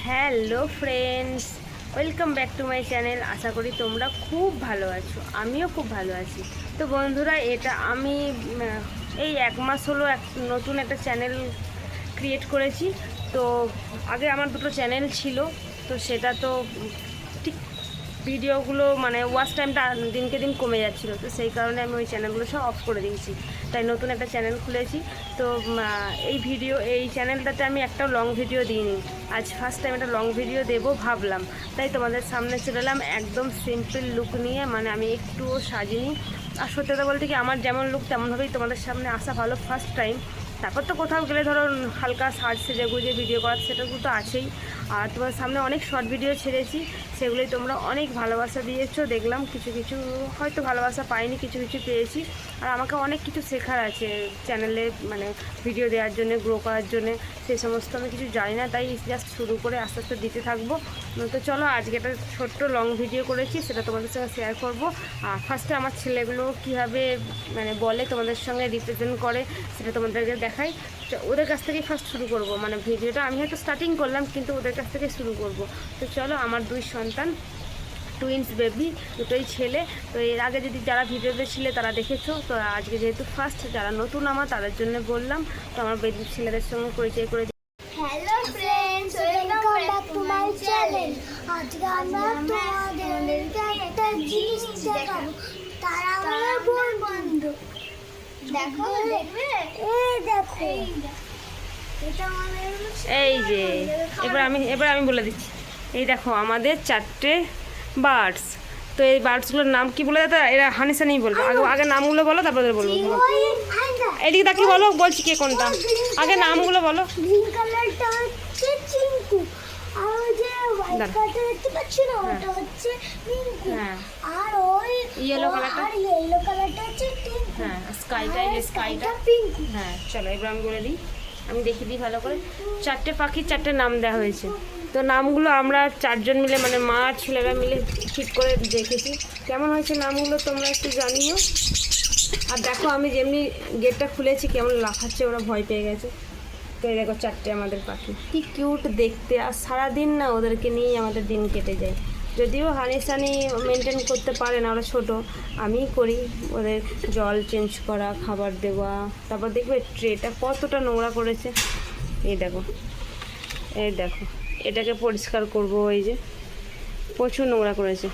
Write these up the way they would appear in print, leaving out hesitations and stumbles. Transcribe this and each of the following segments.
Hello friends, welcome back to my channel. আশা করি তোমরা খুব ভালো আছো, আমিও খুব ভালো আছি। তো বন্ধুরা, এটা আমি এই 1 মাস হলো নতুন একটা চ্যানেল ক্রিয়েট করেছি। তো আগে আমার দুটো চ্যানেল ছিল, তো সেটা তো ঠিক ভিডিওগুলো মানে ওয়াচ টাইমটা দিনকে দিন কমে যাচ্ছিলো, তো সেই কারণে আমি ওই চ্যানেলগুলো সব অফ করে দিয়েছি। তাই নতুন একটা চ্যানেল খুলেছি। তো এই চ্যানেলটাতে আমি একটা লং ভিডিও দিইনি, আজ ফার্স্ট টাইম একটা লং ভিডিও দেবো ভাবলাম, তাই তোমাদের সামনে চলে এলাম একদম সিম্পল লুক নিয়ে। মানে আমি একটুও সাজিনি, আর সত্যি কথা বলতে কি আমার যেমন লুক তেমনভাবেই তোমাদের সামনে আসা ভালো ফার্স্ট টাইম। তারপর তো কোথাও গেলে ধরো হালকা সাজ সেজে গুজে ভিডিও করার সেটাগুলো তো আছেই। আর তোমাদের সামনে অনেক শর্ট ভিডিও ছেড়েছি, সেগুলোই তোমরা অনেক ভালোবাসা দিয়েছো, দেখলাম কিছু কিছু হয়তো ভালোবাসা পাইনি, কিছু কিছু পেয়েছি। আর আমাকে অনেক কিছু শেখার আছে চ্যানেলে, মানে ভিডিও দেওয়ার জন্য, গ্রো করার জন্য। সেই সমস্ত আমি কিছু জানি না, তাই জাস্ট শুরু করে আস্তে আস্তে দিতে থাকবো। তো চলো, আজকে একটা ছোট্ট লং ভিডিও করেছি, সেটা তোমাদের সঙ্গে শেয়ার করব। আর ফার্স্টে আমার ছেলেগুলো কীভাবে মানে বলে তোমাদের সঙ্গে রিপ্রেজেন্ট করে সেটা তোমাদেরকে দেখাই। তো ওদের কাছ থেকেই ফার্স্ট শুরু করব, মানে ভিডিওটা আমি হয়তো স্টার্টিং করলাম কিন্তু ওদের কাছ থেকে শুরু করব। তো চলো, আমার 2 সন্তান, টুইন্স বেবি, দুটোই ছেলে। তো এর আগে যদি যারা ভিডিওতে ছিলে তারা দেখেছো, তো আজকে যেহেতু ফার্স্ট, যারা নতুন আমার তাদের জন্য বললাম। তো আমার বেবি ছেলেদের সঙ্গে পরিচয় করে hello friends, welcome back to my channel. আজকে আমরা তোমাদেরকে একটা জিনিস দেখাবো। তারা আমার বন্ধু। দেখো, দেখবে? এই দেখো, এটা আমাদের এই যে এবার আমি বলে দিচ্ছি। এই দেখো আমাদের 4টে বার্ডস। তো এই বার্ডসগুলোর নাম কি বলে দাদা? এরা হানিসানিই বলবো। আগে নামগুলো বলো, তারপরে বলবো। এদিকে তাকি বলো, বলছি কে কোনটা। আগে নামগুলো বলো। গ্রিন কালারটা হচ্ছে চিঙ্কু, আর ওই যে হোয়াইট কালারটা দেখতে পাচ্ছ না, ওটা হচ্ছে মিঙ্কু। হ্যাঁ, আর ওই ইয়েলো কালারটা হচ্ছে টিঙ্কু। হ্যাঁ, স্কাইটা পিঙ্কু। হ্যাঁ, চলো এবার আমি বলে দিই, আমি দেখিয়ে দিই ভালো করে। 4টে পাখির 4টে নাম দেওয়া হয়েছে। তো নামগুলো আমরা 4জন মিলে, মানে মা আর ছেলেরা মিলে ঠিক করে দেখেছি। কেমন হয়েছে নামগুলো তোমরা একটু জানিও। আর দেখো আমি যেমনি গেটটা খুলেছি কেমন লাফাচ্ছে, ওরা ভয় পেয়ে গেছে। তো এই দেখো 4টে আমাদের পাখি, কি কিউট দেখতে। আর সারাদিন না ওদেরকে নিয়েই আমাদের দিন কেটে যায়। যদিও হানিসানি মেনটেন করতে পারে না, ওরা ছোটো, আমিই করি। ওদের জল চেঞ্জ করা, খাবার দেওয়া, তারপর দেখবে ট্রেটা কতটা নোংরা করেছে। এই দেখো এটাকে পরিষ্কার করব। এই যে প্রচুর নোংরা করেছে,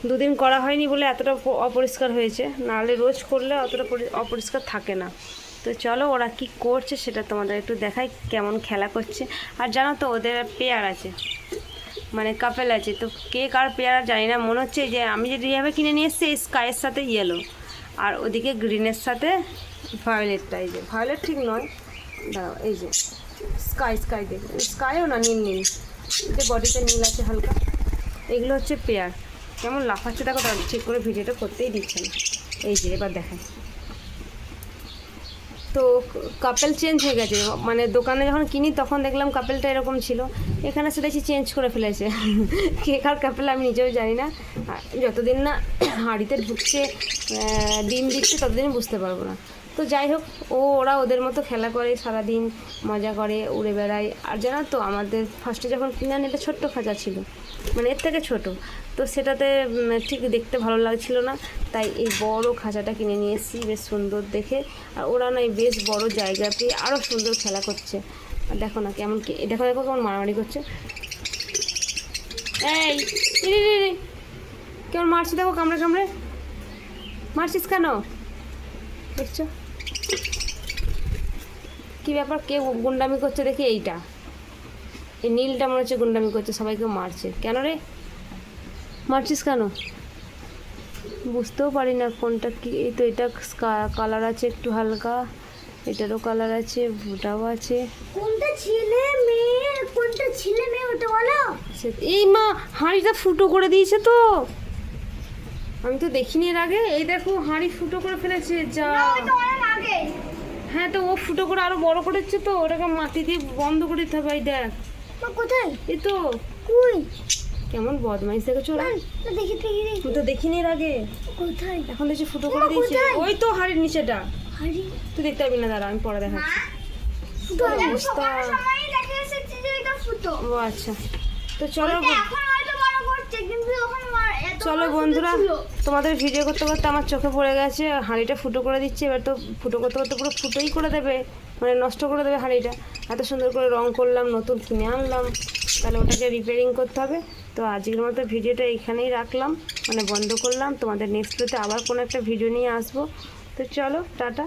2 দিন করা হয়নি বলে এতটা অপরিষ্কার হয়েছে, নাহলে রোজ করলে অতটা অপরিষ্কার থাকে না। তো চলো ওরা কি করছে সেটা তোমাদের একটু দেখাই, কেমন খেলা করছে। আর জানো তো ওদের পেয়ার আছে, মানে কাপেল আছে। তো কে কার পেয়ার জানি না, মনে হচ্ছে যে আমি যে যেভাবে কিনে নিয়ে এসেছি স্কাইয়ের সাথে ইয়েলো, আর ওদিকে গ্রিনের সাথে ভায়োলেটটা। এই যে ভায়োলেট ঠিক নয়, দাঁড়াও, এই যে স্কাই দেখবে, স্কাইও না, নীল, যে বডিতে নীল আছে হালকা। এগুলো হচ্ছে পেয়ার। কেমন লাফাচ্ছে দেখো, তার ঠিক করে ভিডিওটা করতেই দিচ্ছে না। এই যে এবার দেখায়। তো কাপেল চেঞ্জ হয়ে গেছে, মানে দোকানে যখন কিনি তখন দেখলাম কাপেলটা এরকম ছিল, এখানে সে দেখছি চেঞ্জ করে ফেলেছে। কে কার কাপেল আমি নিজেও জানি না। যতদিন না হাঁড়িতে ঢুকছে, ডিম দিচ্ছে, ততদিন বুঝতে পারবো না। তো যাই হোক, ওরা ওদের মতো খেলা করে, সারাদিন মজা করে, উড়ে বেড়ায়। আর জানো তো আমাদের ফার্স্টে যখন কিনে আনি, এটা ছোট্ট খাঁচা ছিল, মানে এর থেকে ছোট। তো সেটাতে ঠিক দেখতে ভালো লাগছিল না, তাই এই বড় খাঁচাটা কিনে নিয়ে এসেছি, বেশ সুন্দর দেখে। আর ওরা না এই বেশ বড় জায়গা পেয়ে আরও সুন্দর খেলা করছে। আর দেখো না কেমন, দেখো কেমন মারামারি করছে। এই কেমন মারছি দেখো, কামড়ে মারছিস কেন দেখছো? কী ব্যাপার, কে গুন্ডামি করছে দেখি। এই নীলটা মনে হচ্ছে গুন্ডামি করছে, সবাইকে মারছে। কেন রে মারছিস কেন? বুঝতেও পারি না কোনটা কি। এই তো এটা কালার আছে একটু হালকা, এটারও কালার আছে, ওটাও আছে। কোনটা ছেলে মেয়ে ওটা বলো। এই মা, হাঁড়িটা ফুটো করে দিয়েছে তো, আমি তো দেখিনি এর আগে। এই দেখো হাঁড়ি ফুটো করে ফেলেছে, যা। হ্যাঁ, তো ও ফুটো করে আরো বড় করেছে, তো ওটাকে মাটি দিয়ে বন্ধ করে দিতে হবে। এই দেখ কোথায়, এই তো। কই, কেমন বদমাইশ দেখেছো? দেখি তুই তো দেখিনি এর আগে। কোথায়? এখন দেখছি ফুটো করে দিয়েছে। ওই তো হাঁড়ির নিচেটা, হাড়ি তুই দেখতে পাবি না, দাঁড়া আমি পরে দেখাচ্ছি। অবস্থা তো ও আচ্ছা, তো চলো ওটা এখন হয়তো বড় করছে, কিন্তু ওখানে এত চলো বড় বন্ধুরা, ছিল। তোমাদের ভিডিও করতে করতে আমার চোখে পড়ে গেছে হাঁড়িটা ফুটো করে দিচ্ছে। এবার তো ফুটো করতে করতে পুরো ফুটোই করে দেবে, মানে নষ্ট করে দেবে হাঁড়িটা। এত সুন্দর করে রং করলাম, নতুন কিনে আনলাম, তাহলে ওটাকে রিপেয়ারিং করতে হবে। তো আজকের মতো ভিডিওটা এইখানেই রাখলাম, মানে বন্ধ করলাম। তোমাদের নেক্সট ডেতে আবার কোনো একটা ভিডিও নিয়ে আসবো। তো চলো টাটা।